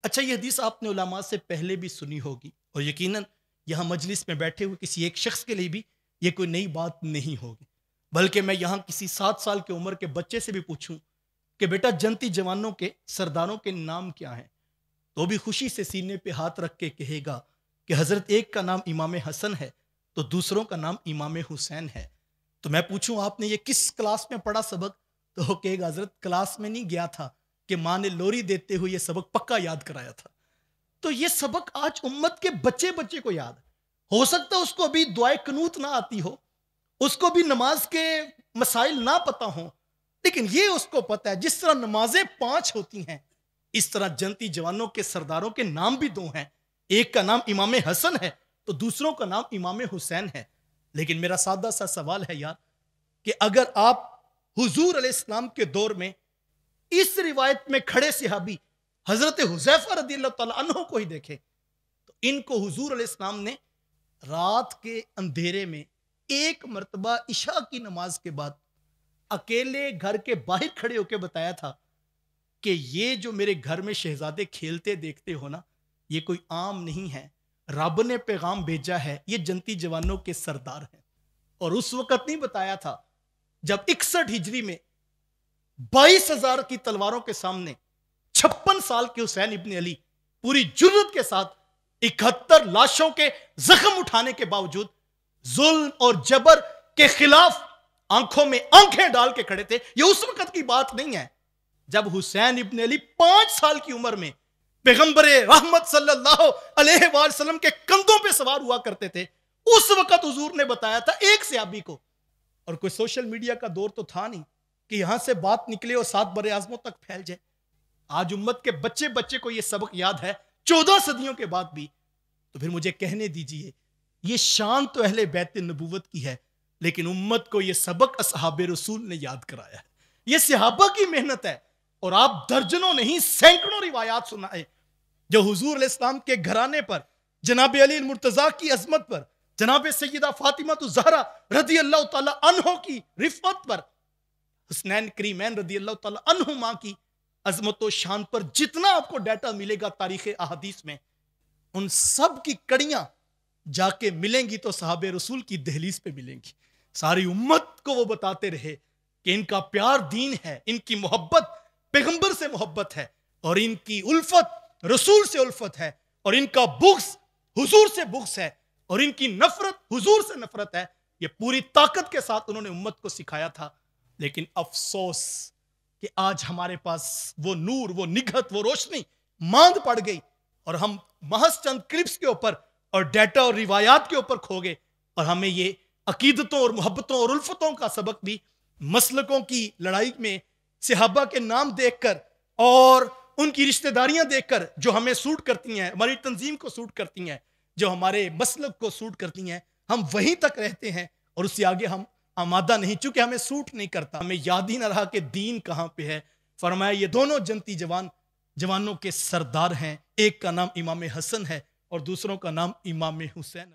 अच्छा, ये हदीस आपने उलमा से पहले भी सुनी होगी और यकीनन यहाँ मजलिस में बैठे हुए किसी एक शख्स के लिए भी ये कोई नई बात नहीं होगी। बल्कि मैं यहाँ किसी 7 साल की उम्र के बच्चे से भी पूछूं कि बेटा जनती जवानों के सरदारों के नाम क्या हैं, तो भी खुशी से सीने पे हाथ रख के कहेगा कि हजरत एक का नाम इमाम हसन है तो दूसरों का नाम इमाम हुसैन है। तो मैं पूछूं आपने ये किस क्लास में पढ़ा सबक, तो वो कहेगा हजरत क्लास में नहीं गया था कि माँ ने लोरी देते हुए ये सबक पक्का याद कराया था। तो ये सबक आज उम्मत के बच्चे बच्चे को याद है। हो सकता है उसको अभी दुआए कनूत ना आती हो, उसको भी नमाज के मसाइल ना पता हो, लेकिन ये उसको पता है जिस तरह नमाजें 5 होती हैं इस तरह जनती जवानों के सरदारों के नाम भी 2 हैं। एक का नाम इमाम हसन है तो दूसरों का नाम इमाम हुसैन है। लेकिन मेरा सादा सा सवाल है यार कि अगर आप हुजूर अलैहिस्सलाम के दौर में इस रिवायत में खड़े सहाबी हजरत हुज़ैफा रदियल्लाहु ताला अन्हु को ही देखें तो इनको हुजूर अलैहिस्सलाम ने रात के अंधेरे में एक मर्तबा इशा की नमाज के बाद अकेले घर के बाहर खड़े होकर बताया था कि ये जो मेरे घर में शहजादे खेलते देखते हो ना, ये कोई आम नहीं है, रब ने पैगाम भेजा है, ये जनती जवानों के सरदार हैं। और उस वक्त नहीं बताया था जब 61 हिजरी में 22,000 की तलवारों के सामने 56 साल के हुसैन इब्न अली पूरी जुर्रत के साथ 71 लाशों के जख्म उठाने के बावजूद जुल्म और जबर के खिलाफ आंखों में आंखें डाल के खड़े थे। यह उस वक्त की बात नहीं है जब हुसैन इब्न अली 5 साल की उम्र में पैगंबर रहमत सल्लल्लाहु अलैहि वसल्लम के कंधों पे सवार हुआ करते थे। उस वक्त हुजूर ने बताया था एक सहाबी को, और कोई सोशल मीडिया का दौर तो था नहीं कि यहां से बात निकले और 7 बरे आजमों तक फैल जाए। आज उम्मत के बच्चे बच्चे को यह सबक याद है 14 सदियों के बाद भी। तो फिर मुझे कहने दीजिए, यह शान तो अहले बैत नबूवत की है, लेकिन उम्मत को यह सबक असहाबे रसूल ने याद कराया है। यह सहाबा की मेहनत है। और आप दर्जनों नहीं सैकड़ों रिवायात सुनाए जो हुजूर अलैहिस्सलाम के घराने पर, जनाब अली मुर्तजा की अजमत पर, जनाब सैयदा फातिमा ज़हरा रदी अल्लाह ताला अन्हो की रिफत पर, हुसनैन करीमैन रदी अल्लाह ताला अन्हुमा की अजमत व शान पर जितना आपको डाटा मिलेगा तारीख अहादीस में, उन सब की कड़ियां जाके मिलेंगी तो साहबे रसूल की दहलीज पे मिलेंगी। सारी उम्मत को वो बताते रहे कि इनका प्यार दीन है, इनकी मोहब्बत पैगंबर से मोहब्बत है, और इनकी उल्फत रसूल से उल्फत है, और इनका बुग़्ज़ हुजूर से बुग़्ज़ है, और इनकी नफरत हुजूर से नफरत है। ये पूरी ताकत के साथ उन्होंने उम्मत को सिखाया था। लेकिन अफसोस कि आज हमारे पास वो नूर, वो निगहत, वो रोशनी मांद पड़ गई और हम महज चंद क्लिप्स के ऊपर और डाटा और रिवायात के ऊपर खो गए, और हमें ये अकीदतों और मोहब्बतों और उल्फतों का सबक भी मसलकों की लड़ाई में सहाबा के नाम देखकर और उनकी रिश्तेदारियां देखकर जो हमें सूट करती हैं, हमारी तंजीम को सूट करती हैं, जो हमारे मसलक को सूट करती हैं, हम वहीं तक रहते हैं और उससे आगे हम आमादा नहीं, चूंकि हमें सूट नहीं करता। हमें याद ही ना रहा कि दीन कहां पे है। फरमाया ये दोनों जनती जवानों के सरदार हैं, एक का नाम इमाम हसन है और दूसरों का नाम इमाम हुसैन।